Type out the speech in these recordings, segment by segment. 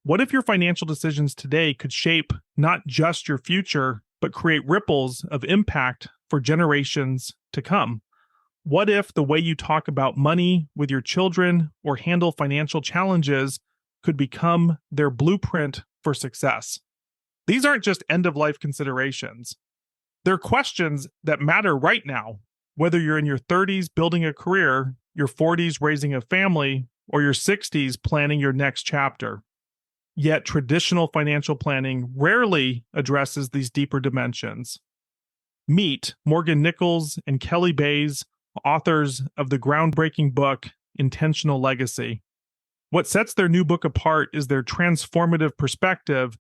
What if your financial decisions today could shape not just your future, but create ripples of impact for generations to come? What if the way you talk about money with your children or handle financial challenges could become their blueprint for success? These aren't just end of life considerations. They're questions that matter right now, whether you're in your 30s building a career, your 40s raising a family, or your 60s planning your next chapter. Yet traditional financial planning rarely addresses these deeper dimensions. Meet Morgan Nichols and Kelly Bays, authors of the groundbreaking book, Intentional Legacy. What sets their new book apart is their transformative perspective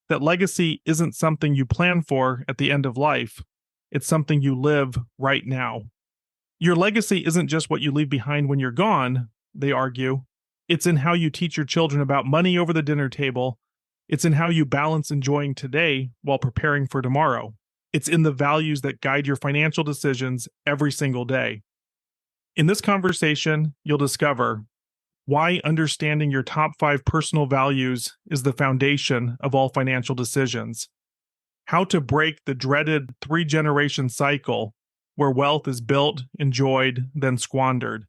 that legacy isn't something you plan for at the end of life. It's something you live right now. Your legacy isn't just what you leave behind when you're gone, they argue. It's in how you teach your children about money over the dinner table. It's in how you balance enjoying today while preparing for tomorrow. It's in the values that guide your financial decisions every single day. In this conversation, you'll discover why understanding your top 5 personal values is the foundation of all financial decisions, how to break the dreaded 3-generation cycle where wealth is built, enjoyed, then squandered,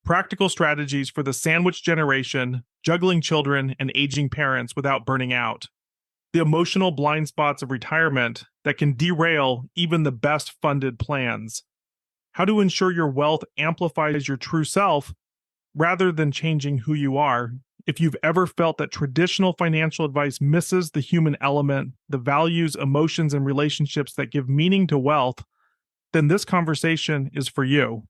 practical strategies for the sandwich generation, juggling children and aging parents without burning out, the emotional blind spots of retirement that can derail even the best funded plans, how to ensure your wealth amplifies your true self rather than changing who you are. If you've ever felt that traditional financial advice misses the human element, the values, emotions, and relationships that give meaning to wealth, then this conversation is for you.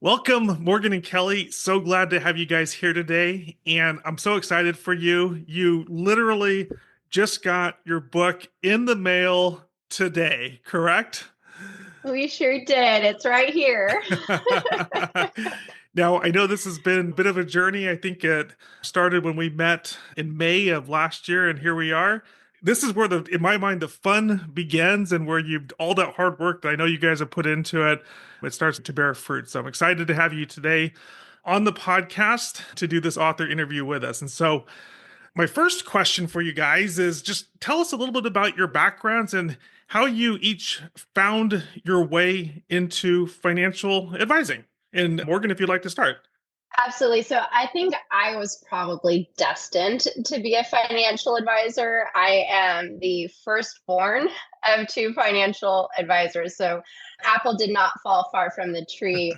Welcome, Morgan and Kelly. So glad to have you guys here today. And I'm so excited for you. You literally just got your book in the mail today, correct? We sure did. It's right here. Now, I know this has been a bit of a journey. I think it started when we met in May of last year, and here we are. This is where in my mind, the fun begins and where all that hard work that I know you guys have put into it, it starts to bear fruit. So I'm excited to have you today on the podcast to do this author interview with us. And so my first question for you guys is just tell us a little bit about your backgrounds and how you each found your way into financial advising. And Morgan, if you'd like to start. Absolutely. So I think I was probably destined to be a financial advisor. I am the firstborn of 2 financial advisors. So apple did not fall far from the tree.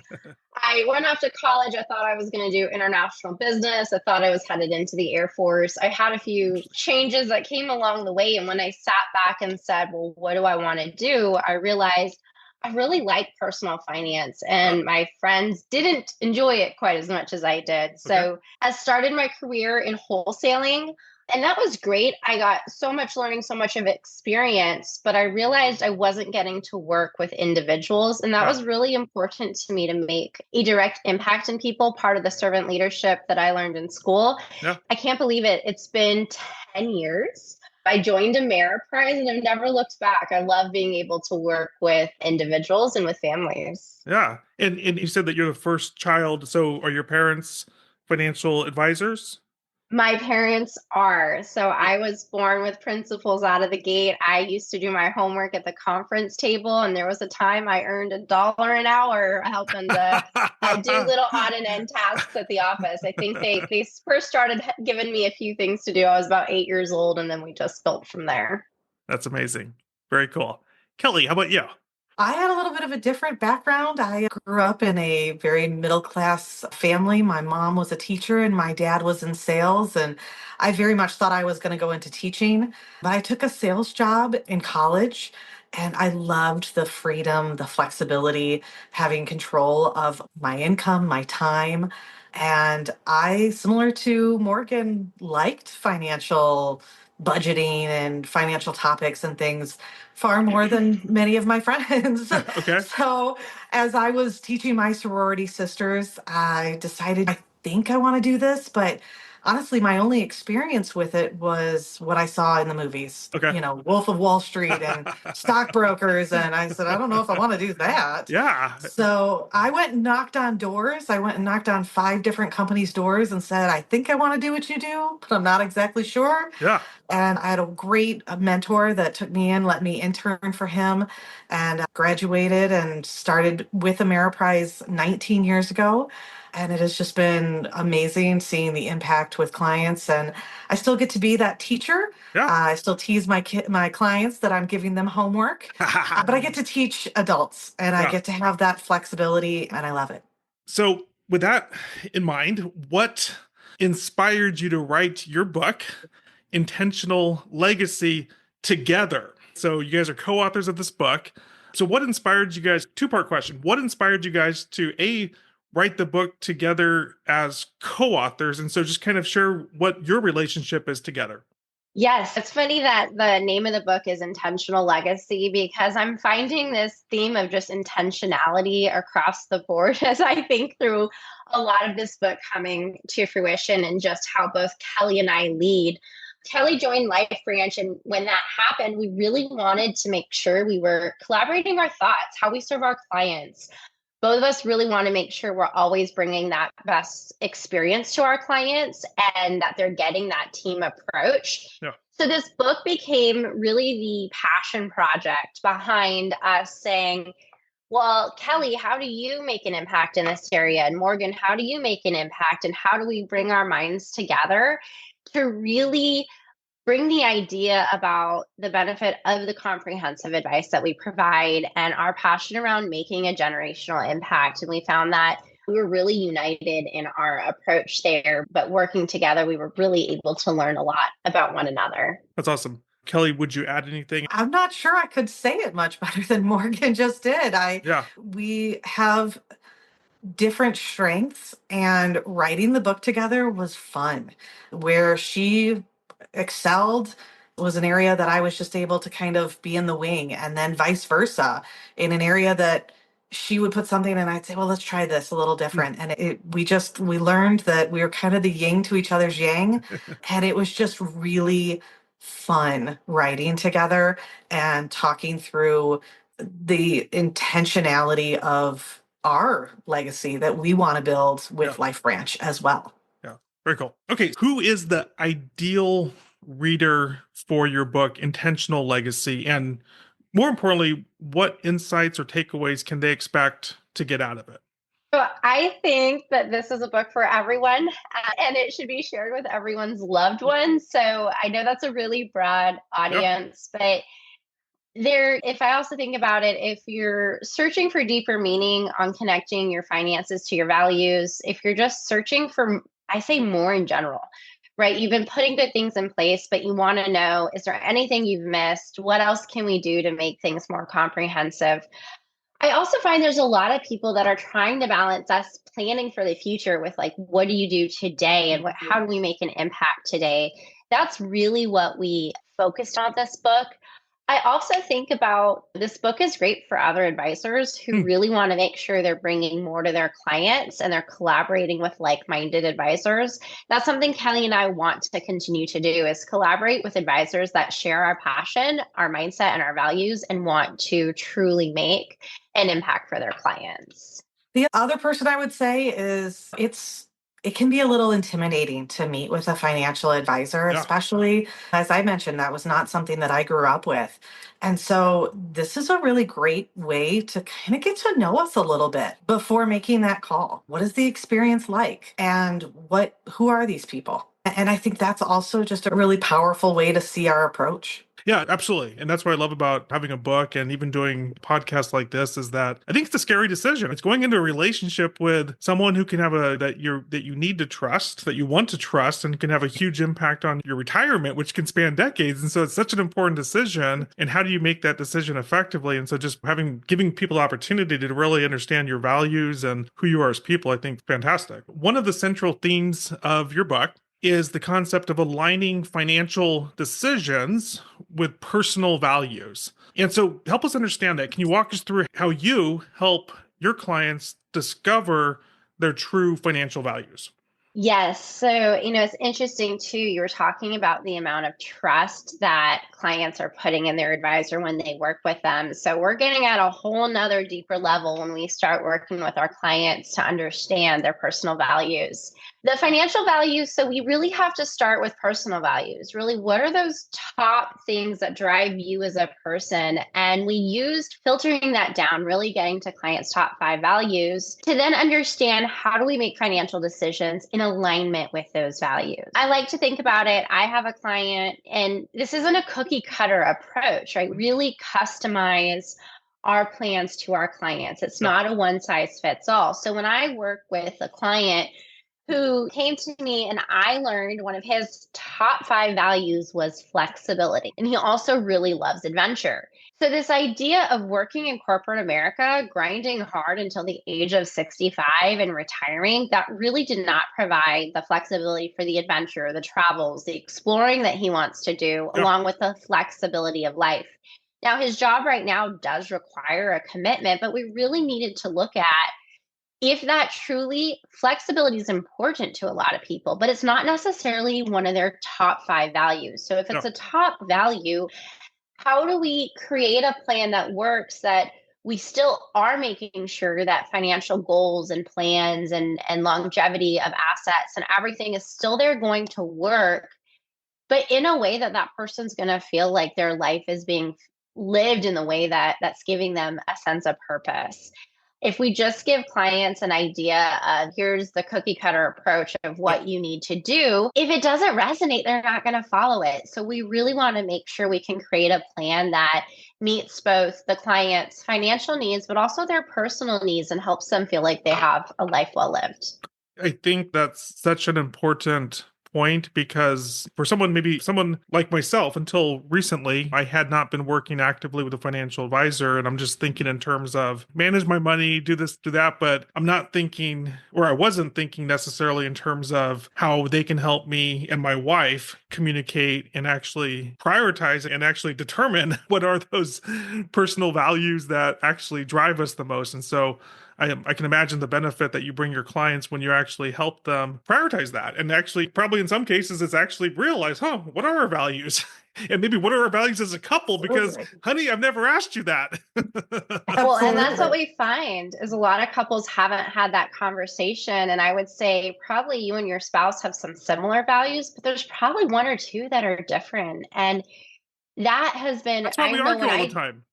I went off to college. I thought I was going to do international business. I thought I was headed into the Air Force. I had a few changes that came along the way. And when I sat back and said, well, what do I want to do? I realized I really like personal finance, and my friends didn't enjoy it quite as much as I did. So I started my career in wholesaling, and that was great. I got so much learning, so much of experience, but I realized I wasn't getting to work with individuals. And that was really important to me to make a direct impact in people, part of the servant leadership that I learned in school. Yeah. I can't believe it. It's been 10 years. I joined Ameriprise and I've never looked back. I love being able to work with individuals and with families. Yeah. And you said that you're the first child. So are your parents financial advisors? My parents are. So I was born with principles out of the gate. I used to do my homework at the conference table, and there was a time I earned $1 an hour helping to do little odd and end tasks at the office. I think they first started giving me a few things to do. I was about 8 years old, and then we just built from there. That's amazing. Very cool. Kelly, how about you? I had a little bit of a different background. I grew up in a very middle-class family. My mom was a teacher and my dad was in sales, and I very much thought I was going to go into teaching. But I took a sales job in college, and I loved the freedom, the flexibility, having control of my income, my time. And I, similar to Morgan, liked financial budgeting and financial topics and things far more than many of my friends. Okay. So as I was teaching my sorority sisters, I decided I think I want to do this, but honestly, my only experience with it was what I saw in the movies, Okay. Wolf of Wall Street and stockbrokers. And I said, I don't know if I want to do that. Yeah. So I went and knocked on doors. I went and knocked on 5 different companies' doors and said, I think I want to do what you do, but I'm not exactly sure. Yeah. And I had a great mentor that took me in, let me intern for him, and graduated and started with Ameriprise 19 years ago. And it has just been amazing seeing the impact with clients. And I still get to be that teacher. Yeah. I still tease my clients that I'm giving them homework, but I get to teach adults and I Yeah. get to have that flexibility, and I love it. So, with that in mind, what inspired you to write your book, Intentional Legacy, together? So, you guys are co authors of this book. So, what inspired you guys? Two-part question. What inspired you guys to write the book together as co authors? And so, just kind of share what your relationship is together. Yes, it's funny that the name of the book is Intentional Legacy because I'm finding this theme of just intentionality across the board as I think through a lot of this book coming to fruition and just how both Kelly and I lead. Kelly joined Life Branch, and when that happened, we really wanted to make sure we were collaborating our thoughts, how we serve our clients. Both of us really want to make sure we're always bringing that best experience to our clients and that they're getting that team approach. Yeah. So this book became really the passion project behind us saying, well, Kelly, how do you make an impact in this area? And Morgan, how do you make an impact? And how do we bring our minds together to really bring the idea about the benefit of the comprehensive advice that we provide and our passion around making a generational impact? And we found that we were really united in our approach there, but working together, we were really able to learn a lot about one another. That's awesome. Kelly, would you add anything? I'm not sure I could say it much better than Morgan just did. Yeah. We have different strengths, and writing the book together was fun. Where she excelled was an area that I was just able to kind of be in the wing, and then vice versa in an area that she would put something and I'd say, well, let's try this a little different. And we learned that we were kind of the yin to each other's yang. And it was just really fun writing together and talking through the intentionality of our legacy that we want to build with Yeah. Life Branch as well. Yeah. Very cool. Okay. Who is the ideal reader for your book, Intentional Legacy? And more importantly, what insights or takeaways can they expect to get out of it? So I think that this is a book for everyone, and it should be shared with everyone's loved ones. So I know that's a really broad audience, but if I also think about it, if you're searching for deeper meaning on connecting your finances to your values, if you're just searching for, I say more in general, right? You've been putting good things in place, but you want to know, is there anything you've missed? What else can we do to make things more comprehensive? I also find there's a lot of people that are trying to balance us planning for the future with like, what do you do today and how do we make an impact today? That's really what we focused on this book. I also think about this book is great for other advisors who really want to make sure they're bringing more to their clients and they're collaborating with like-minded advisors. That's something Kelly and I want to continue to do is collaborate with advisors that share our passion, our mindset, and our values and want to truly make an impact for their clients. The other person I would say is it can be a little intimidating to meet with a financial advisor, especially as I mentioned, that was not something that I grew up with. And so this is a really great way to kind of get to know us a little bit before making that call. What is the experience like? And who are these people? And I think that's also just a really powerful way to see our approach. Yeah, absolutely. And that's what I love about having a book and even doing podcasts like this is that I think it's a scary decision. It's going into a relationship with someone who can have that you need to trust, that you want to trust, and can have a huge impact on your retirement, which can span decades. And so it's such an important decision. And how do you make that decision effectively? And so just giving people the opportunity to really understand your values and who you are as people, I think fantastic. One of the central themes of your book is the concept of aligning financial decisions with personal values. And so help us understand that. Can you walk us through how you help your clients discover their true financial values? Yes. So, it's interesting too. You were talking about the amount of trust that clients are putting in their advisor when they work with them. So, we're getting at a whole nother deeper level when we start working with our clients to understand their personal values. The financial values, so we really have to start with personal values. Really, what are those top things that drive you as a person? And we used filtering that down, really getting to clients' top 5 values to then understand how do we make financial decisions in alignment with those values. I like to think about it. I have a client, and this isn't a cookie cutter approach, right? Really customize our plans to our clients. It's not a one size fits all. So when I work with a client who came to me and I learned one of his top 5 values was flexibility. And he also really loves adventure. So, this idea of working in corporate America, grinding hard until the age of 65 and retiring, that really did not provide the flexibility for the adventure, the travels, the exploring that he wants to do, Yeah. along with the flexibility of life. Now, his job right now does require a commitment, but we really needed to look at if that truly flexibility is important to a lot of people, but it's not necessarily one of their top 5 values. So if Yeah. it's a top value, how do we create a plan that works that we still are making sure that financial goals and plans and longevity of assets and everything is still there going to work, but in a way that that person's going to feel like their life is being lived in the way that's giving them a sense of purpose. If we just give clients an idea of here's the cookie cutter approach of Yeah. what you need to do, if it doesn't resonate, they're not going to follow it. So we really want to make sure we can create a plan that meets both the client's financial needs, but also their personal needs and helps them feel like they have a life well lived. I think that's such an important point because for maybe someone like myself, until recently, I had not been working actively with a financial advisor. And I'm just thinking in terms of manage my money, do this, do that. But I'm not thinking, or I wasn't thinking necessarily in terms of how they can help me and my wife communicate and actually prioritize and actually determine what are those personal values that actually drive us the most. And so I can imagine the benefit that you bring your clients when you actually help them prioritize that. And actually, probably in some cases, it's actually realize, what are our values? And maybe what are our values as a couple? Because, Absolutely. honey, I've never asked you that. Well, and that's what Absolutely. we find is a lot of couples haven't had that conversation. And I would say probably you and your spouse have some similar values, but there's probably one or two that are different. And that has been, That's why I we know argue all the time.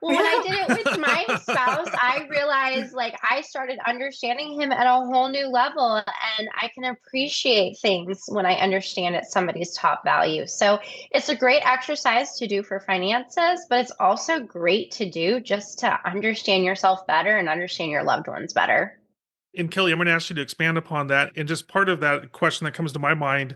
when I Yeah. did it with my spouse, I realized like I started understanding him at a whole new level, and I can appreciate things when I understand it's somebody's top value. So it's a great exercise to do for finances, but it's also great to do just to understand yourself better and understand your loved ones better. And Kelly, I'm going to ask you to expand upon that. And just part of that question that comes to my mind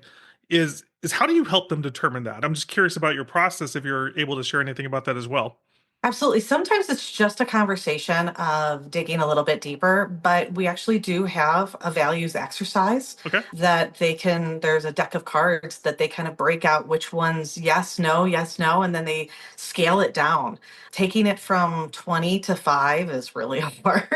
is how do you help them determine that? I'm just curious about your process if you're able to share anything about that as well. Absolutely. Sometimes it's just a conversation of digging a little bit deeper, but we actually do have a values exercise Okay. that there's a deck of cards that they kind of break out which ones yes, no, and then they scale it down. Taking it from 20 to 5 is really hard.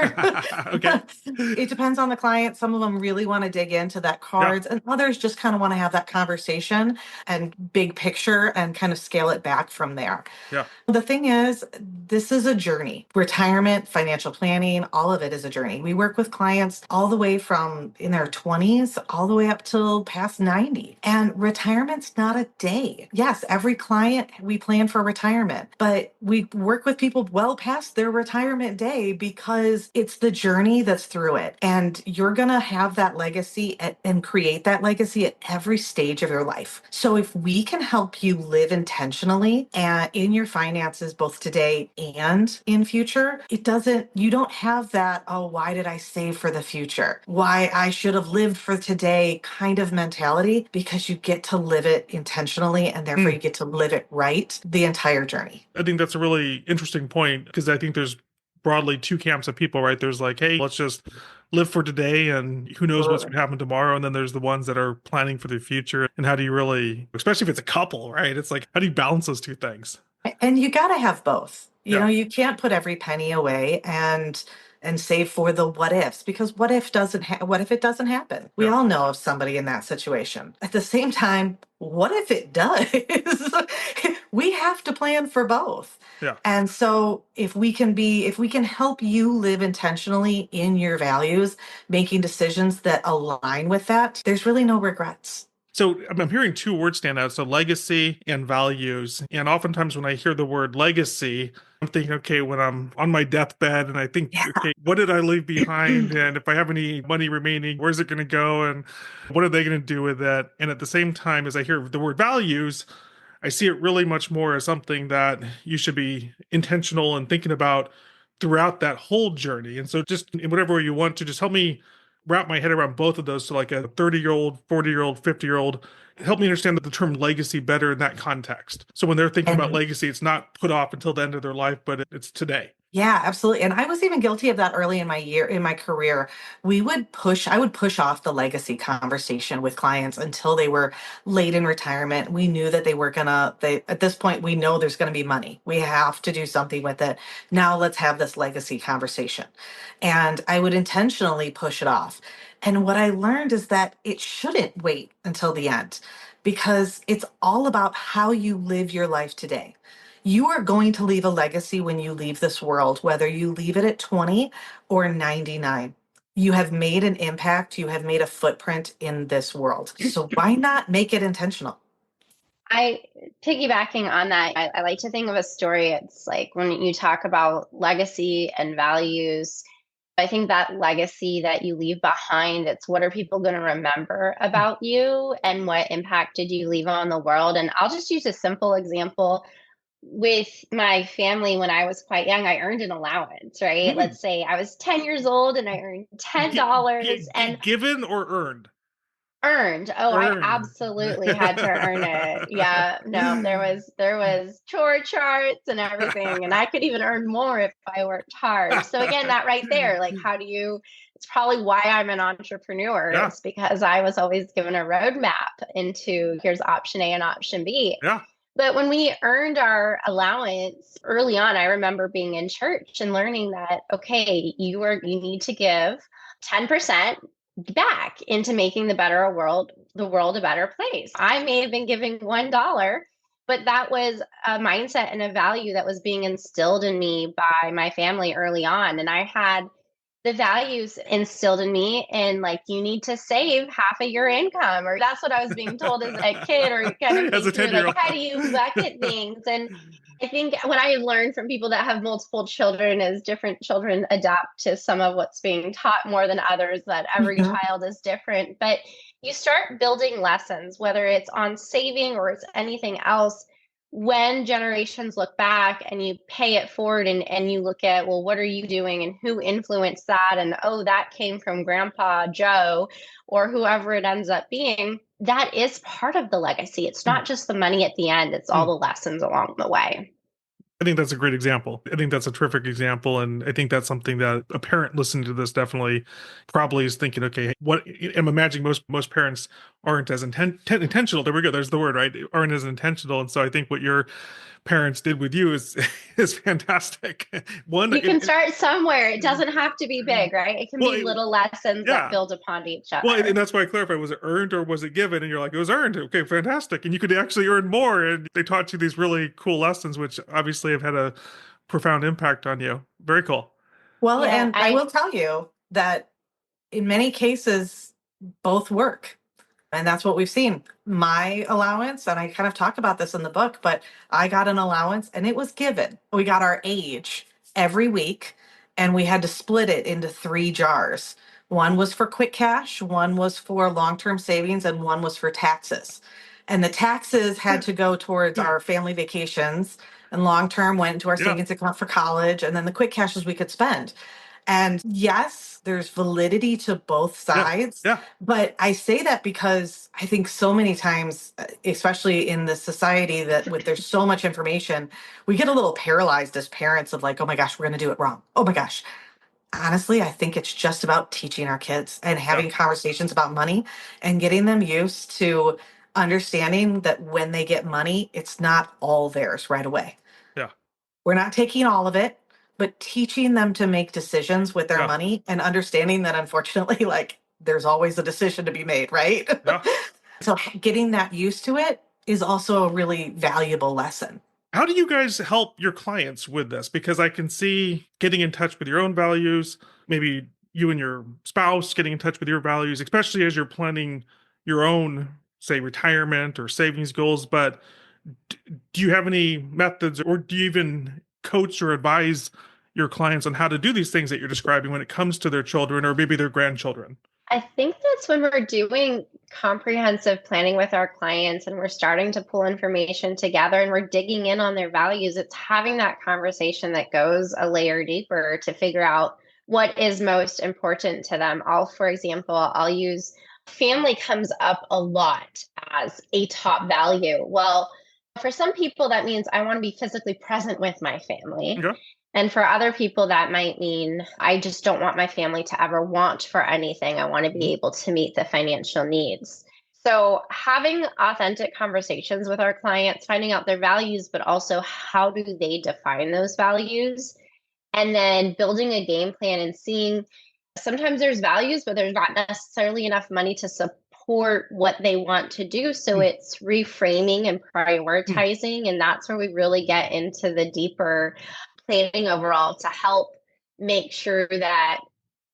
Okay. It depends on the client. Some of them really want to dig into that Yeah. cards, and others just kind of want to have that conversation and big picture and kind of scale it back from there. Yeah. The thing is, this is a journey. Retirement, financial planning, all of it is a journey. We work with clients all the way from in their 20s all the way up till past 90. And retirement's not a day. Yes, every client we plan for retirement, but we work with people well past their retirement day because it's the journey that's through it. And you're going to have that legacy and create that legacy at every stage of your life. So if we can help you live intentionally and in your finances, both today and in future, you don't have that, oh, why did I save for the future? Why I should have lived for today kind of mentality, because you get to live it intentionally and therefore Hmm. you get to live it right the entire journey. I think that's a really interesting point because I think there's broadly two camps of people, right? There's like, hey, let's just live for today and who knows what's going Absolutely. to happen tomorrow. And then there's the ones that are planning for the future. And how do you really, especially if it's a couple, right? It's like, how do you balance those two things? And you got to have both. Yeah. You can't put every penny away. And and save for the what ifs, because what if what if it doesn't happen? We Yeah. all know of somebody in that situation. At the same time, what if it does? We have to plan for both. Yeah. And so if we can help you live intentionally in your values, making decisions that align with that, there's really no regrets. So I'm hearing two words stand out. So legacy and values. And oftentimes when I hear the word legacy, I'm thinking, okay, when I'm on my deathbed and I think, okay, what did I leave behind? And if I have any money remaining, where's it going to go? And what are they going to do with it? And at the same time, as I hear the word values, I see it really much more as something that you should be intentional and thinking about throughout that whole journey. And so just in whatever way you want to, just help me wrap my head around both of those. So like a 30-year-old, 40-year-old, 50-year-old, help me understand the term legacy better in that context. So when they're thinking about And legacy, it's not put off until the end of their life, but it's today. yeah, absolutely. And I was even guilty of that early in my career. I would push off the legacy conversation with clients until they were late in retirement. We knew that at this point, we know there's going to be money. We have to do something with it. Now let's have this legacy conversation. And I would intentionally push it off. And what I learned is that it shouldn't wait until the end, because it's all about how you live your life today. You are going to leave a legacy when you leave this world, whether you leave it at 20 or 99. You have made an impact, you have made a footprint in this world. So why not make it intentional? I piggybacking on that, I like to think of a story. It's like when you talk about legacy and values, I think that legacy that you leave behind, it's what are people going to remember about you and what impact did you leave on the world? And I'll just use a simple example. With my family, when I was quite young, I earned an allowance, right? Mm. Let's say I was 10 years old and I earned $10 and Given or earned? earned. Oh, I Earned. absolutely had to earn it. Yeah, no, there was chore charts and everything, and I could even earn more if I worked hard. So again, that right there, like how do you it's probably why I'm an entrepreneur. Yeah. It's because I was always given a roadmap into here's option A and option B. Yeah. But when we earned our allowance early on, I remember being in church and learning that, okay, you need to give 10% back into making the world a better place. I may have been giving $1, but that was a mindset and a value that was being instilled in me by my family early on. And I had the values instilled in me and like you need to save half of your income, or that's what I was being told as a kid, or kind of As a thinking 10-year-old. like how do you bucket things. And I think what I learned from people that have multiple children is different children adapt to some of what's being taught more than others, that every Mhm. child is different. But you start building lessons, whether it's on saving or it's anything else, when generations look back and you pay it forward and you look at, well, what are you doing and who influenced that? And oh, that came from Grandpa Joe or whoever it ends up being. That is part of the legacy. It's not just the money at the end, it's all the lessons along the way. I think that's a great example. I think that's a terrific example. And I think that's something that a parent listening to this definitely probably is thinking, okay, what I'm imagining most parents aren't as intentional. There we go. There's the word, right? Aren't as intentional. And so I think what your parents did with you is is fantastic. One, You can start somewhere. It doesn't have to be big, right? It can well, be little lessons yeah. that build upon each Well, other. and that's why I clarify, was it earned or was it given? And you're like, it was earned. Okay, fantastic. And you could actually earn more. And they taught you these really cool lessons, which obviously have had a profound impact on you. Very cool. Well, Yeah, and I will tell you that in many cases, both work. And that's what we've seen. My allowance, and I kind of talk about this in the book, but I got an allowance and it was given. We got our age every week and we had to split it into 3 jars. One was for quick cash, one was for long term savings, and one was for taxes. And the taxes had to go towards our family vacations, and long term went into our Yeah. savings account for college, and then the quick cashes we could spend. And yes, there's validity to both sides. Yeah. But I say that because I think so many times, especially in this society that with there's so much information, we get a little paralyzed as parents of like, oh my gosh, we're going to do it wrong. Oh my gosh. Honestly, I think it's just about teaching our kids and having conversations about money and getting them used to understanding that when they get money, it's not all theirs right away. Yeah. We're not taking all of it. but teaching them to make decisions with their Yeah. money and understanding that unfortunately, like there's always a decision to be made, right? Yeah. So getting that used to it is also a really valuable lesson. How do you guys help your clients with this? Because I can see getting in touch with your own values, maybe you and your spouse getting in touch with your values, especially as you're planning your own, say, retirement or savings goals. But do you have any methods, or do you even coach or advise your clients on how to do these things that you're describing when it comes to their children or maybe their grandchildren? I think that's when we're doing comprehensive planning with our clients and we're starting to pull information together and we're digging in on their values. It's having that conversation that goes a layer deeper to figure out what is most important to them. For example, I'll use family comes up a lot as a top value. Well, for some people, that means I want to be physically present with my family. Okay. And for other people, that might mean I just don't want my family to ever want for anything. I want to be able to meet the financial needs. So, having authentic conversations with our clients, finding out their values, but also how do they define those values, and then building a game plan and seeing sometimes there's values, but there's not necessarily enough money to support what they want to do. So, it's reframing and prioritizing. And that's where we really get into the deeper planning overall to help make sure that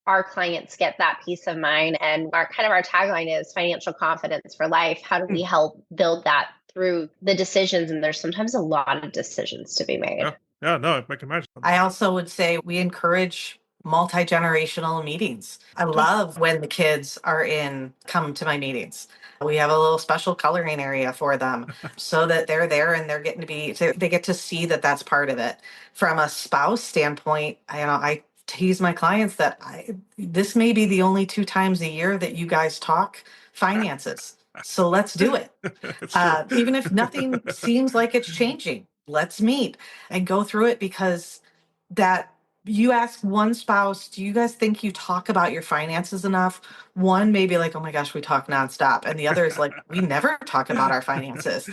our clients get that peace of mind. And our tagline is financial confidence for life. How do we help build that through the decisions? And there's sometimes a lot of decisions to be made. Yeah. Yeah. No, I can imagine. I also would say we encourage multi-generational meetings. I love when the kids come to my meetings. We have a little special coloring area for them so that they're there and they get to see that that's part of it. From a spouse standpoint, I tease my clients that this may be the only 2 times a year that you guys talk finances. So let's do it. It's true. Even if nothing seems like it's changing, let's meet and go through it, because that you ask one spouse, do you guys think you talk about your finances enough? One may be like, oh my gosh, we talk nonstop. And the other is like, we never talk about our finances.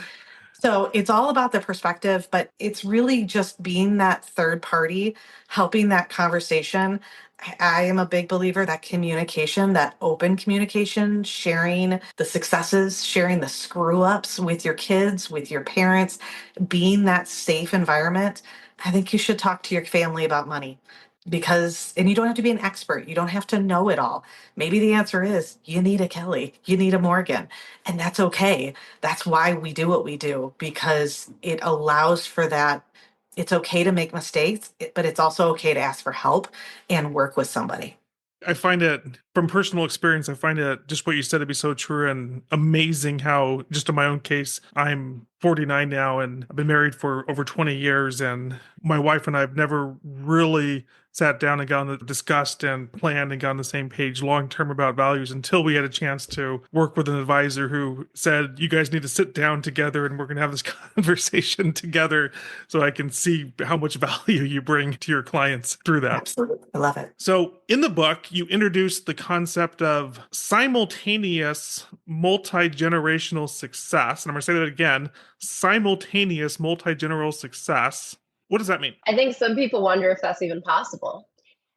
So it's all about the perspective, but it's really just being that third party, helping that conversation. I am a big believer that communication, that open communication, sharing the successes, sharing the screw ups with your kids, with your parents, being that safe environment. I think you should talk to your family about money, and you don't have to be an expert. You don't have to know it all. Maybe the answer is you need a Kelly, you need a Morgan, and that's okay. That's why we do what we do, because it allows for that. It's okay to make mistakes, but it's also okay to ask for help and work with somebody. I find it from personal experience, I find it just what you said to be so true and amazing how, just in my own case, I'm 49 now and I've been married for over 20 years. And my wife and I have never really sat down and discussed and planned and got on the same page long term about values until we had a chance to work with an advisor who said, you guys need to sit down together and we're going to have this conversation together so I can see how much value you bring to your clients through that. Absolutely. I love it. So in the book, you introduced the concept of simultaneous multi-generational success. And I'm going to say that again, simultaneous multi-generational success. What does that mean? I think some people wonder if that's even possible,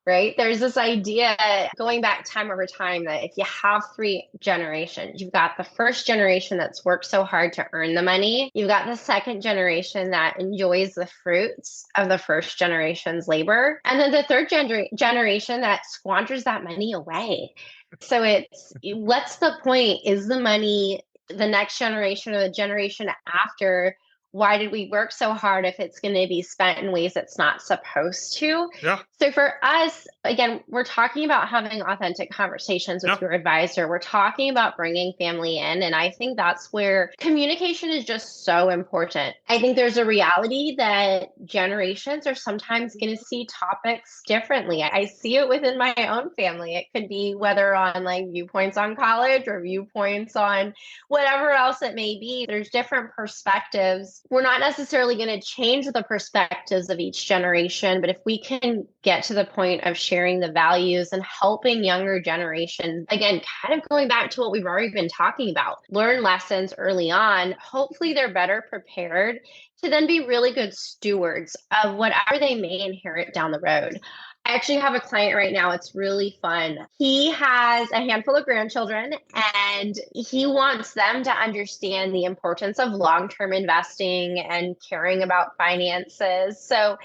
right? There's this idea going back time over time that if you have 3 generations, you've got the first generation that's worked so hard to earn the money. You've got the second generation that enjoys the fruits of the first generation's labor. And then the third generation that squanders that money away. So what's the point? Is the money the next generation or the generation after? Why did we work so hard if it's going to be spent in ways it's not supposed to? Yeah. So for us, again, we're talking about having authentic conversations with your advisor. We're talking about bringing family in. And I think that's where communication is just so important. I think there's a reality that generations are sometimes going to see topics differently. I see it within my own family. It could be whether on like viewpoints on college or viewpoints on whatever else it may be. There's different perspectives we're not necessarily going to change the perspectives of each generation, but if we can get to the point of sharing the values and helping younger generations, again, kind of going back to what we've already been talking about, learn lessons early on, hopefully they're better prepared to then be really good stewards of whatever they may inherit down the road. I actually have a client right now. It's really fun. He has a handful of grandchildren and he wants them to understand the importance of long-term investing and caring about finances. So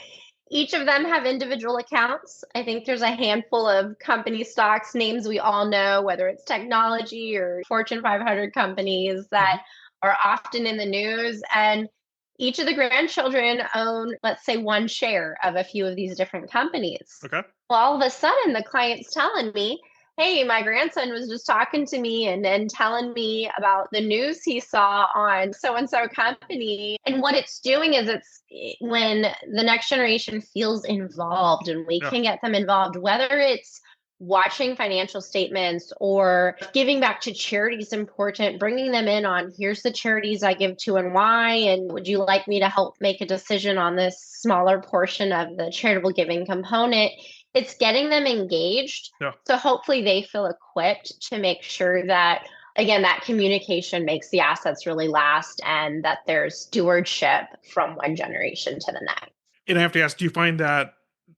each of them have individual accounts. I think there's a handful of company stocks, names we all know, whether it's technology or Fortune 500 companies that are often in the news. And each of the grandchildren own, let's say, one share of a few of these different companies. Okay. Well, all of a sudden, the client's telling me, hey, my grandson was just talking to me and telling me about the news he saw on so-and-so company. And what it's doing is it's when the next generation feels involved and we can get them involved, whether it's watching financial statements or giving back to charities important, bringing them in on here's the charities I give to and why, and would you like me to help make a decision on this smaller portion of the charitable giving component? It's getting them engaged. So hopefully they feel equipped to make sure that, again, that communication makes the assets really last and that there's stewardship from one generation to the next. And I have to ask, do you find that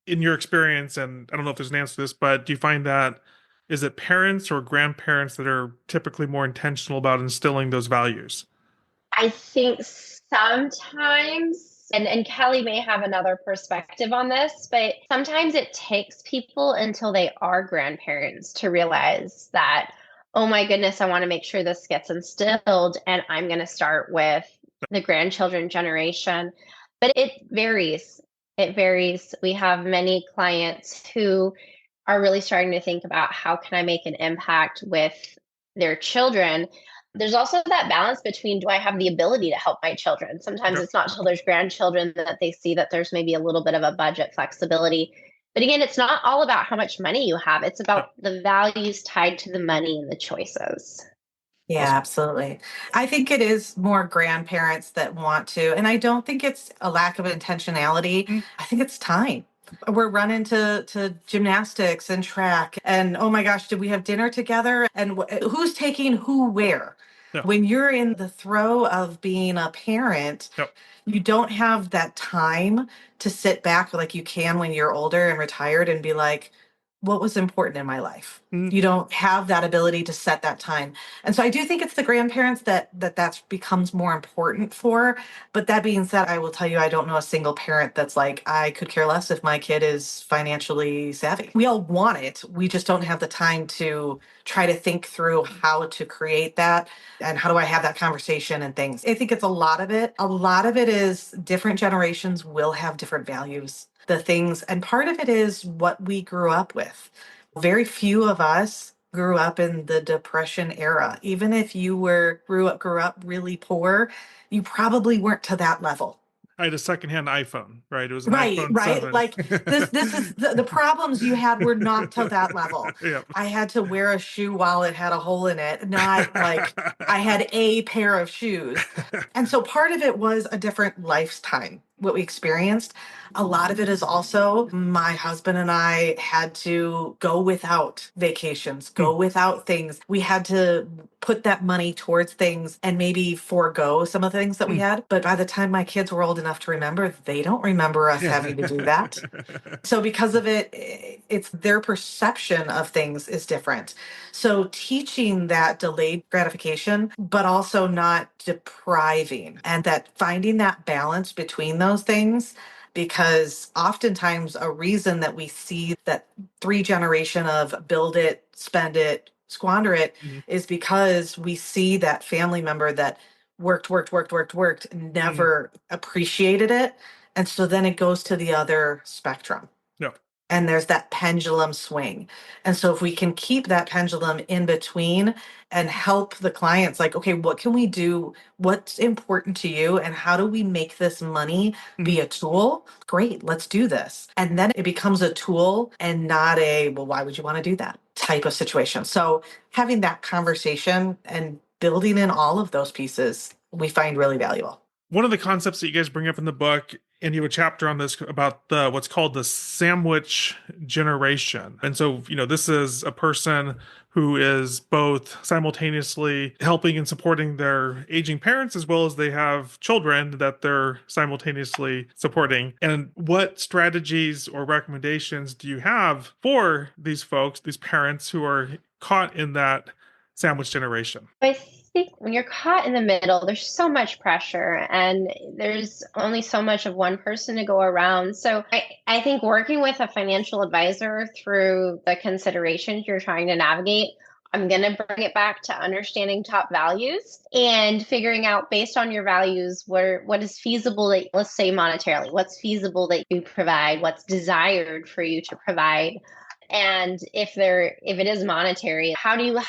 in your experience, and I don't know if there's an answer to this, but do you find that is it parents or grandparents that are typically more intentional about instilling those values? I think sometimes, and Kelly may have another perspective on this, but sometimes it takes people until they are grandparents to realize that, oh my goodness, I want to make sure this gets instilled, and I'm going to start with the grandchildren generation. But it varies. It varies. We have many clients who are really starting to think about how can I make an impact with their children. There's also that balance between, do I have the ability to help my children? Sometimes it's not until there's grandchildren that they see that there's maybe a little bit of a budget flexibility. But again, it's not all about how much money you have. It's about the values tied to the money and the choices. Yeah, absolutely. I think it is more grandparents that want to, and I don't think it's a lack of intentionality. I think it's time. We're running to gymnastics and track, and oh my gosh, did we have dinner together? And who's taking who where? When you're in the throe of being a parent, you don't have that time to sit back like you can when you're older and retired and be like, what was important in my life? You don't have that ability to set that time. And so I do think it's the grandparents that becomes more important for. But that being said, I will tell you, I don't know a single parent that's like, I could care less if my kid is financially savvy. We all want it. We just don't have the time to try to think through how to create that and how do I have that conversation and things. I think it's a lot of it. A lot of it is different generations will have different values, the things, and part of it is what we grew up with. Very few of us grew up in the Depression era. Even if you grew up really poor, you probably weren't to that level. I had a secondhand iPhone, right? It was an right, iPhone right. 7. Like this is the problems you had were not to that level. I had to wear a shoe while it had a hole in it, not like I had a pair of shoes. And so part of it was a different lifetime, what we experienced. A lot of it is also my husband and I had to go without vacations, go without things. We had to put that money towards things and maybe forego some of the things that we had. But by the time my kids were old enough to remember, they don't remember us having to do that. So because of it, it's their perception of things is different. So teaching that delayed gratification, but also not depriving, and that finding that balance between those things. Because oftentimes a reason that we see that 3 generation of build it, spend it, squander it is because we see that family member that worked, never appreciated it. And so then it goes to the other spectrum. And there's that pendulum swing. And so if we can keep that pendulum in between and help the clients, like, okay, what can we do? What's important to you? And how do we make this money be a tool? Great, let's do this. And then it becomes a tool and not a, well, why would you want to do that type of situation? So having that conversation and building in all of those pieces, we find really valuable. One of the concepts that you guys bring up in the book, and you have a chapter on this about the what's called the sandwich generation. And so, this is a person who is both simultaneously helping and supporting their aging parents as well as they have children that they're simultaneously supporting. And what strategies or recommendations do you have for these folks, these parents who are caught in that sandwich generation? I think when you're caught in the middle, there's so much pressure and there's only so much of one person to go around. So I think working with a financial advisor through the considerations you're trying to navigate, I'm going to bring it back to understanding top values and figuring out based on your values, what is feasible that, let's say monetarily, what's feasible that you provide, what's desired for you to provide. And if it is monetary, how do you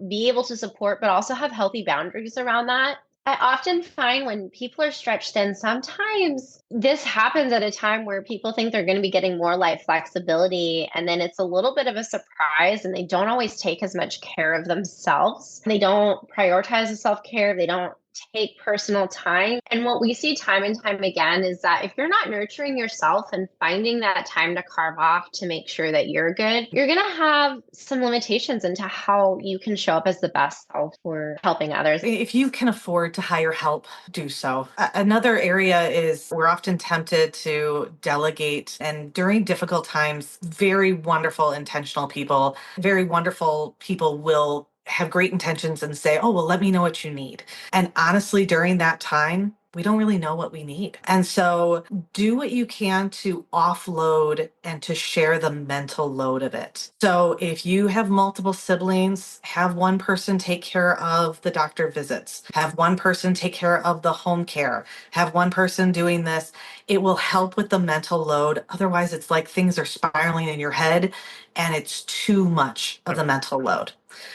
be able to support, but also have healthy boundaries around that? I often find when people are stretched thin, sometimes this happens at a time where people think they're going to be getting more life flexibility. And then it's a little bit of a surprise and they don't always take as much care of themselves. They don't prioritize the self-care. They don't take personal time. And what we see time and time again is that if you're not nurturing yourself and finding that time to carve off to make sure that you're good, you're going to have some limitations into how you can show up as the best self for helping others. If you can afford to hire help, do so. Another area is we're often tempted to delegate. And during difficult times, very wonderful, intentional people, very wonderful people will have great intentions and say, oh, well, let me know what you need. And honestly, during that time, we don't really know what we need. And so do what you can to offload and to share the mental load of it. So if you have multiple siblings, have one person take care of the doctor visits, have one person take care of the home care, have one person doing this. It will help with the mental load. Otherwise, it's like things are spiraling in your head and it's too much of the mental load.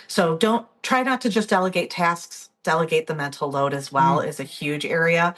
So try not to just delegate tasks. Delegate the mental load as well is a huge area.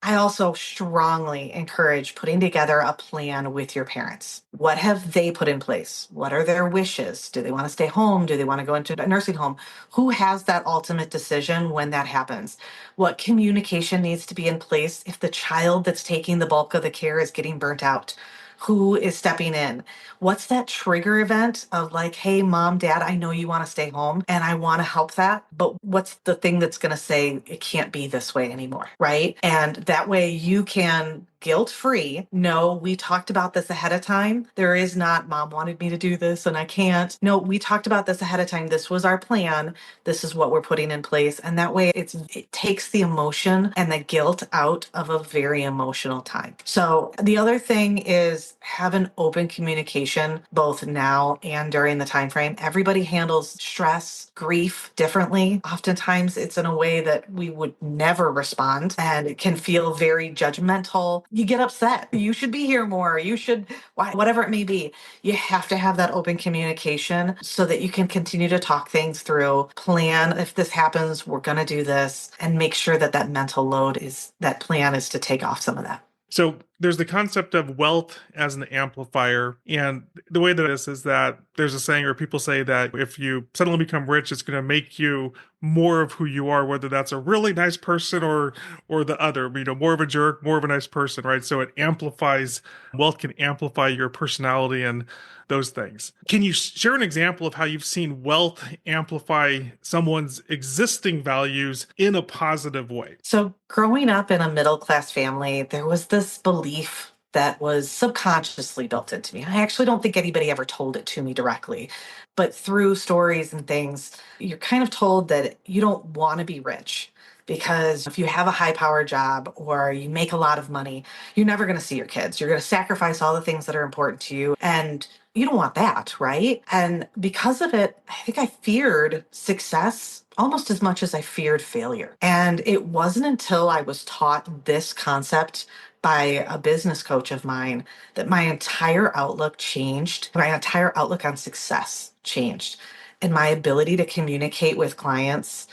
I also strongly encourage putting together a plan with your parents. What have they put in place? What are their wishes? Do they want to stay home? Do they want to go into a nursing home? Who has that ultimate decision when that happens? What communication needs to be in place if the child that's taking the bulk of the care is getting burnt out? Who is stepping in? What's that trigger event of like, hey, mom, dad, I know you want to stay home and I want to help that, but what's the thing that's going to say it can't be this way anymore, right? And that way you can guilt-free. No, we talked about this ahead of time. There is not, mom wanted me to do this and I can't. No, we talked about this ahead of time. This was our plan. This is what we're putting in place. And that way it takes the emotion and the guilt out of a very emotional time. So the other thing is have an open communication both now and during the time frame. Everybody handles stress, grief differently. Oftentimes it's in a way that we would never respond and it can feel very judgmental. You get upset. You should be here more. You should, whatever it may be. You have to have that open communication so that you can continue to talk things through, plan if this happens, we're going to do this, and make sure that that mental load that plan is to take off some of that. So there's the concept of wealth as an amplifier. And the way that it is that there's a saying where people say that if you suddenly become rich, it's going to make you more of who you are, whether that's a really nice person or the other, more of a jerk, more of a nice person, right? So it amplifies, wealth can amplify your personality and those things. Can you share an example of how you've seen wealth amplify someone's existing values in a positive way? So growing up in a middle-class family, there was this belief that was subconsciously built into me. I actually don't think anybody ever told it to me directly, but through stories and things, you're kind of told that you don't want to be rich because if you have a high-powered job or you make a lot of money, you're never going to see your kids. You're going to sacrifice all the things that are important to you, and you don't want that, right? And because of it, I think I feared success almost as much as I feared failure. And it wasn't until I was taught this concept by a business coach of mine that my entire outlook changed. My entire outlook on success changed. And my ability to communicate with clients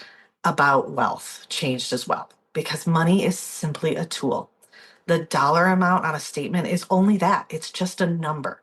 about wealth changed as well. Because money is simply a tool. The dollar amount on a statement is only that. It's just a number.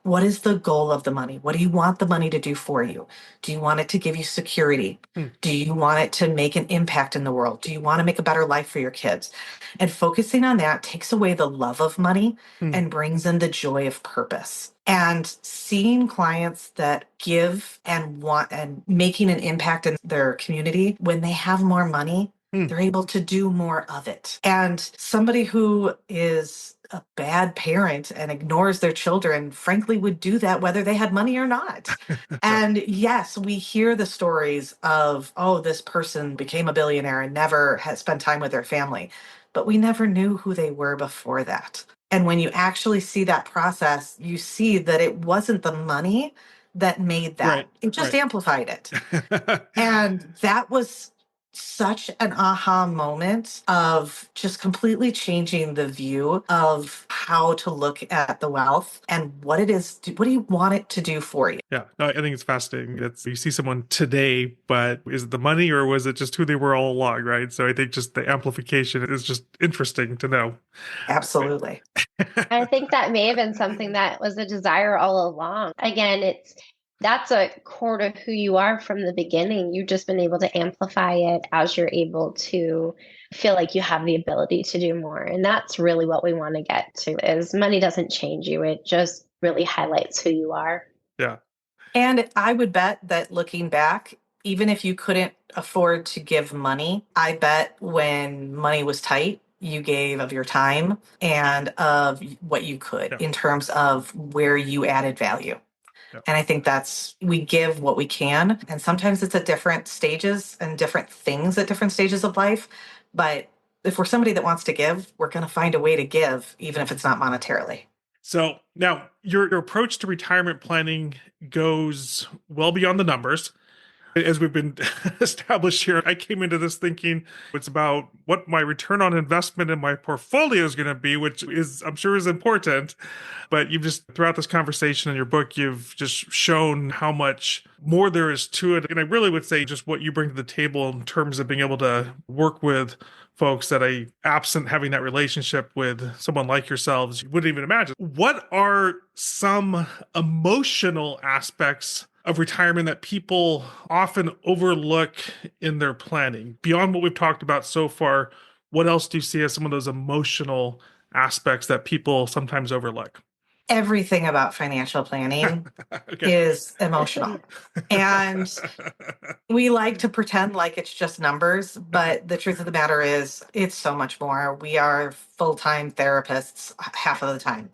What is the goal of the money? What do you want the money to do for you? Do you want it to give you security? Hmm. Do you want it to make an impact in the world? Do you want to make a better life for your kids? And focusing on that takes away the love of money Hmm. and brings in the joy of purpose. And seeing clients that give and want and making an impact in their community when they have more money, Hmm. they're able to do more of it. And somebody who is a bad parent and ignores their children, frankly, would do that whether they had money or not. Right. And yes, we hear the stories of, oh, this person became a billionaire and never has spent time with their family. But we never knew who they were before that. And when you actually see that process, you see that it wasn't the money that made that. Right. It just Right. amplified it. And that was such an aha moment of just completely changing the view of how to look at the wealth and what it is. What do you want it to do for you? Yeah, no, I think it's fascinating. It's you see someone today, but is it the money or was it just who they were all along, right? So I think just the amplification is just interesting to know. Absolutely. I think that may have been something that was a desire all along. Again, that's a core to who you are from the beginning. You've just been able to amplify it as you're able to feel like you have the ability to do more. And that's really what we want to get to is money doesn't change you. It just really highlights who you are. Yeah. And I would bet that looking back, even if you couldn't afford to give money, I bet when money was tight, you gave of your time and of what you could Yeah. in terms of where you added value. Yeah. And I think we give what we can. And sometimes it's at different stages and different things at different stages of life. But if we're somebody that wants to give, we're going to find a way to give, even if it's not monetarily. So now your approach to retirement planning goes well beyond the numbers. As we've been established here, I came into this thinking it's about what my return on investment in my portfolio is going to be, which is, I'm sure, is important. But you've just, throughout this conversation in your book, you've just shown how much more there is to it. And I really would say just what you bring to the table in terms of being able to work with folks that absent having that relationship with someone like yourselves, you wouldn't even imagine. What are some emotional aspects of retirement that people often overlook in their planning? Beyond what we've talked about so far, what else do you see as some of those emotional aspects that people sometimes overlook? Everything about financial planning Okay. is emotional. And we like to pretend like it's just numbers, but the truth of the matter is it's so much more. We are full-time therapists half of the time.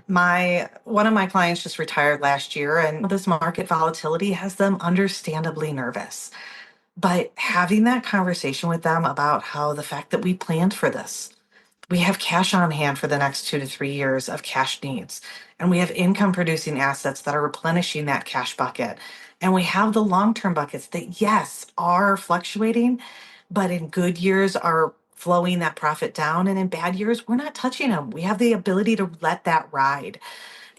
One of my clients just retired last year, and this market volatility has them understandably nervous. But having that conversation with them about how the fact that we planned for this, we have cash on hand for the next 2 to 3 years of cash needs. And we have income producing assets that are replenishing that cash bucket. And we have the long term buckets that, yes, are fluctuating, but in good years are flowing that profit down. And in bad years, we're not touching them. We have the ability to let that ride.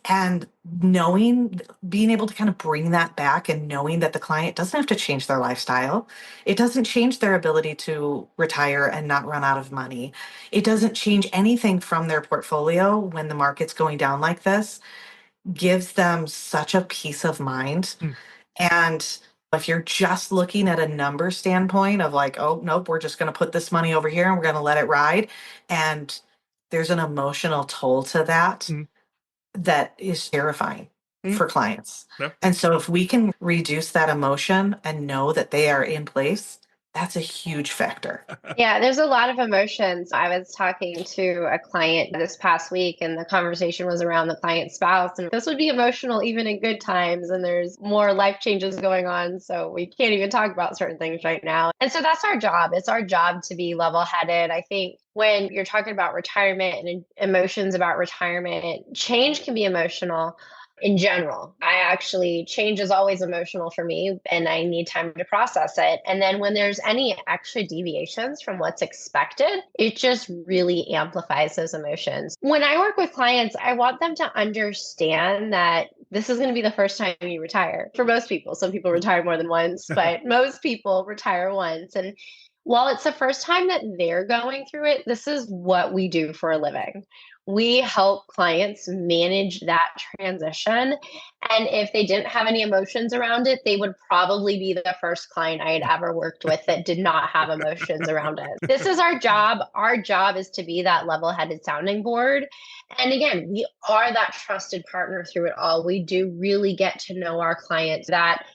And being able to kind of bring that back and knowing that the client doesn't have to change their lifestyle. It doesn't change their ability to retire and not run out of money. It doesn't change anything from their portfolio when the market's going down like this, gives them such a peace of mind. Mm. And if you're just looking at a number standpoint of like, oh, nope, we're just going to put this money over here and we're going to let it ride. And there's an emotional toll to that Mm. that is terrifying Mm. for clients. Yeah. And so if we can reduce that emotion and know that they are in place, that's a huge factor. Yeah, there's a lot of emotions. I was talking to a client this past week, and the conversation was around the client's spouse. And this would be emotional even in good times. And there's more life changes going on. So we can't even talk about certain things right now. And so that's our job. It's our job to be level headed. I think when you're talking about retirement and emotions about retirement, change can be emotional in general. Change is always emotional for me and I need time to process it. And then when there's any extra deviations from what's expected, it just really amplifies those emotions. When I work with clients, I want them to understand that this is going to be the first time you retire. For most people, some people retire more than once, but most people retire once. And While it's the first time that they're going through it, this is what we do for a living. We help clients manage that transition. And if they didn't have any emotions around it, they would probably be the first client I had ever worked with that did not have emotions around it. This is our job. Our job is to be that level headed sounding board. And again, we are that trusted partner through it all. We do really get to know our clients that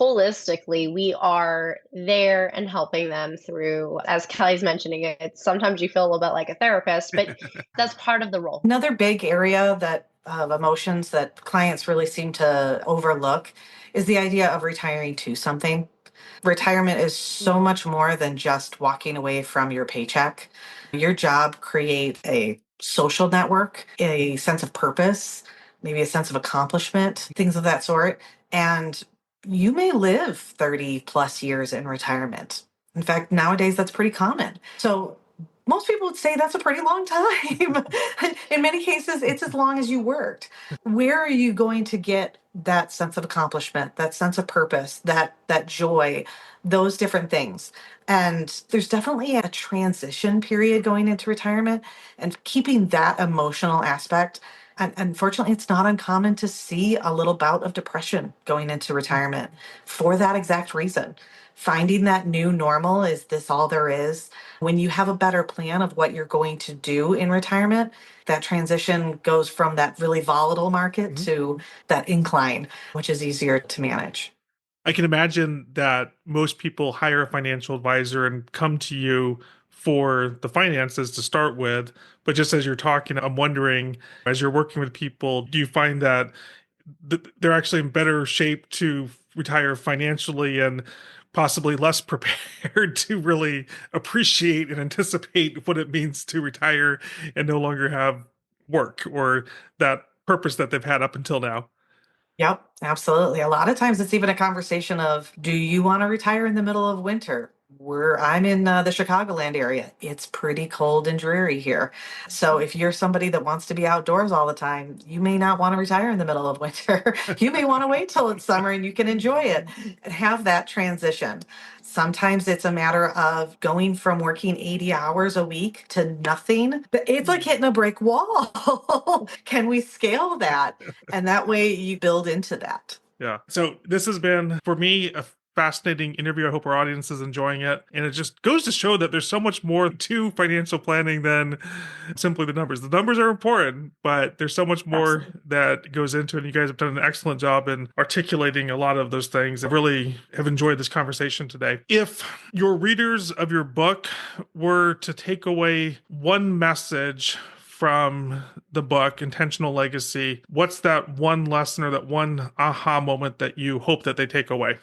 holistically we are there and helping them through, as Kelly's mentioning it, sometimes you feel a little bit like a therapist, but that's part of the role. Another big area that of emotions that clients really seem to overlook is the idea of retiring to something. Retirement is so much more than just walking away from your paycheck. Your job creates a social network, a sense of purpose, maybe a sense of accomplishment, things of that sort. And you may live 30 plus years in retirement. In fact, nowadays that's pretty common. So most people would say that's a pretty long time. In many cases, it's as long as you worked. Where are you going to get that sense of accomplishment, that sense of purpose, that joy, those different things? And there's definitely a transition period going into retirement, and keeping that emotional aspect. And unfortunately, it's not uncommon to see a little bout of depression going into retirement for that exact reason. Finding that new normal, is this all there is? When you have a better plan of what you're going to do in retirement, that transition goes from that really volatile market to that incline, which is easier to manage. I can imagine that most people hire a financial advisor and come to you for the finances to start with. But just as you're talking, I'm wondering, as you're working with people, do you find that they're actually in better shape to retire financially and possibly less prepared to really appreciate and anticipate what it means to retire and no longer have work or that purpose that they've had up until now? Yep, absolutely. A lot of times it's even a conversation of, do you want to retire in the middle of winter? I'm in the Chicagoland area. It's pretty cold and dreary here. So if you're somebody that wants to be outdoors all the time, you may not want to retire in the middle of winter. You may want to wait till it's summer and you can enjoy it and have that transition. Sometimes it's a matter of going from working 80 hours a week to nothing. It's like hitting a brick wall. Can we scale that? And that way you build into that. Yeah. So this has been, for me, a fascinating interview. I hope our audience is enjoying it. And it just goes to show that there's so much more to financial planning than simply the numbers. The numbers are important, but there's so much more Absolutely. that goes into it. And you guys have done an excellent job in articulating a lot of those things. I really have enjoyed this conversation today. If your readers of your book were to take away one message from the book, Intentional Legacy, what's that one lesson or that one aha moment that you hope that they take away?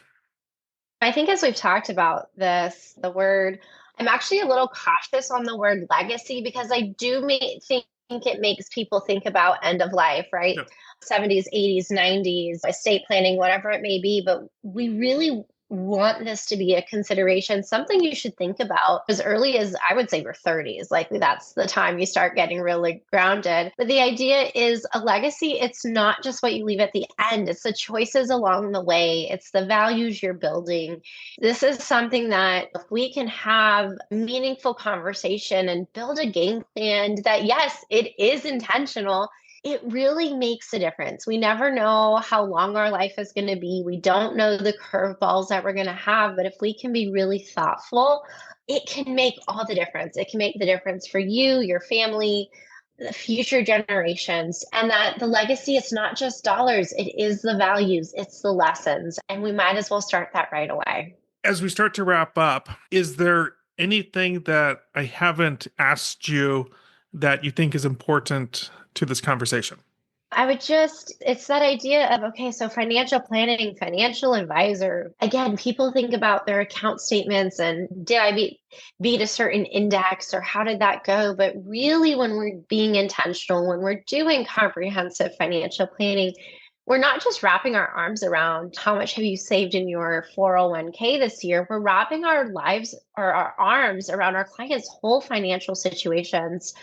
I think as we've talked about this, the word, I'm actually a little cautious on the word legacy because I do think it makes people think about end of life, right? Yep. 70s, 80s, 90s, estate planning, whatever it may be. But we really want this to be a consideration, something you should think about as early as I would say your 30s. Like that's the time you start getting really grounded. But the idea is a legacy, it's not just what you leave at the end, it's the choices along the way, it's the values you're building. This is something that if we can have meaningful conversation and build a game plan that, yes, it is intentional, it really makes a difference. We never know how long our life is going to be. We don't know the curveballs that we're going to have, but if we can be really thoughtful, it can make all the difference. It can make the difference for you, your family, the future generations, and that the legacy, it's not just dollars, it is the values, it's the lessons, and we might as well start that right away. As we start to wrap up, is there anything that I haven't asked you that you think is important to this conversation? I would it's that idea of, okay, so financial planning, financial advisor. Again, people think about their account statements and did I beat a certain index or how did that go? But really, when we're being intentional, when we're doing comprehensive financial planning, we're not just wrapping our arms around how much have you saved in your 401k this year. We're wrapping our lives or our arms around our clients' whole financial situations,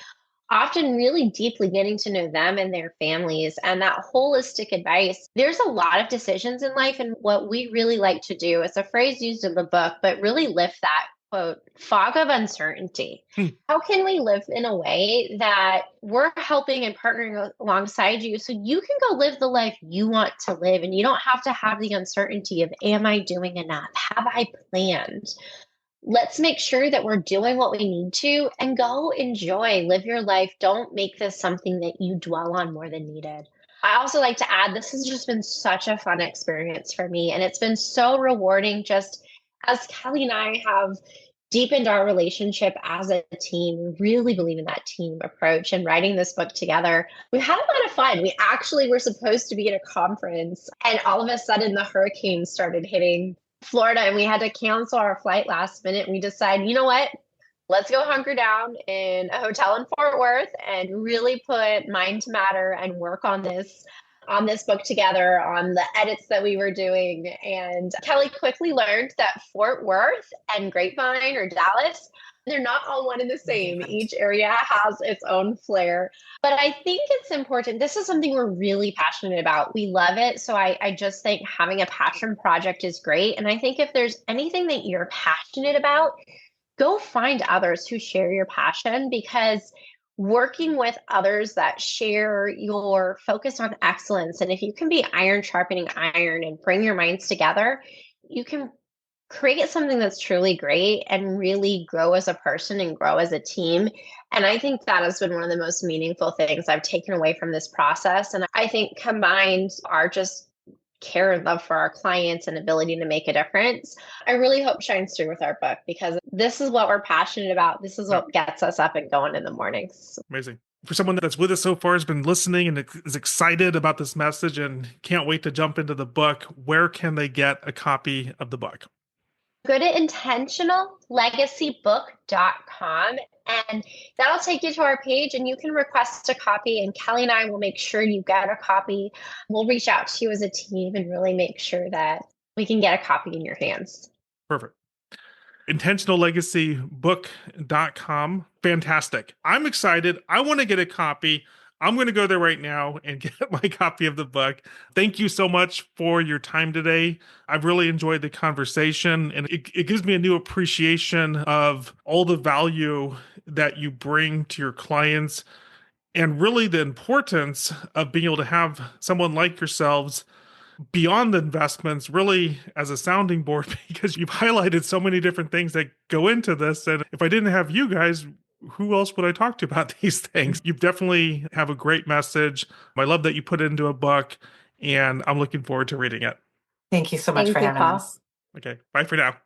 often really deeply getting to know them and their families and that holistic advice. There's a lot of decisions in life, and what we really like to do is a phrase used in the book, but really lift that quote, fog of uncertainty. Hmm. How can we live in a way that we're helping and partnering alongside you so you can go live the life you want to live and you don't have to have the uncertainty of, am I doing enough? Have I planned? Let's make sure that we're doing what we need to and go enjoy, live your life. Don't make this something that you dwell on more than needed. I also like to add, this has just been such a fun experience for me. And it's been so rewarding just as Kelly and I have deepened our relationship as a team. We really believe in that team approach and writing this book together. We had a lot of fun. We actually were supposed to be at a conference, and all of a sudden the hurricane started hitting Florida and we had to cancel our flight last minute. We decided, you know what? Let's go hunker down in a hotel in Fort Worth and really put mind to matter and work on this book together, on the edits that we were doing. And Kelly quickly learned that Fort Worth and Grapevine or Dallas, they're not all one and the same. Each area has its own flair. But I think it's important. This is something we're really passionate about. We love it. So I just think having a passion project is great. And I think if there's anything that you're passionate about, go find others who share your passion, because working with others that share your focus on excellence, and if you can be iron sharpening iron and bring your minds together, you can create something that's truly great and really grow as a person and grow as a team. And I think that has been one of the most meaningful things I've taken away from this process. And I think combined are just care and love for our clients and ability to make a difference. I really hope shines through with our book, because this is what we're passionate about. This is what gets us up and going in the mornings. Amazing. For someone that's with us so far, has been listening and is excited about this message and can't wait to jump into the book, where can they get a copy of the book? Go to intentionallegacybook.com and that'll take you to our page and you can request a copy, and Kelly and I will make sure you get a copy. We'll reach out to you as a team and really make sure that we can get a copy in your hands. Perfect. Intentionallegacybook.com. Fantastic. I'm excited. I want to get a copy. I'm going to go there right now and get my copy of the book. Thank you so much for your time today. I've really enjoyed the conversation, and it gives me a new appreciation of all the value that you bring to your clients, and really the importance of being able to have someone like yourselves beyond the investments really as a sounding board, because you've highlighted so many different things that go into this. And if I didn't have you guys, who else would I talk to about these things? You definitely have a great message. I love that you put it into a book, and I'm looking forward to reading it. Thank you so much for having us. Okay. Bye for now.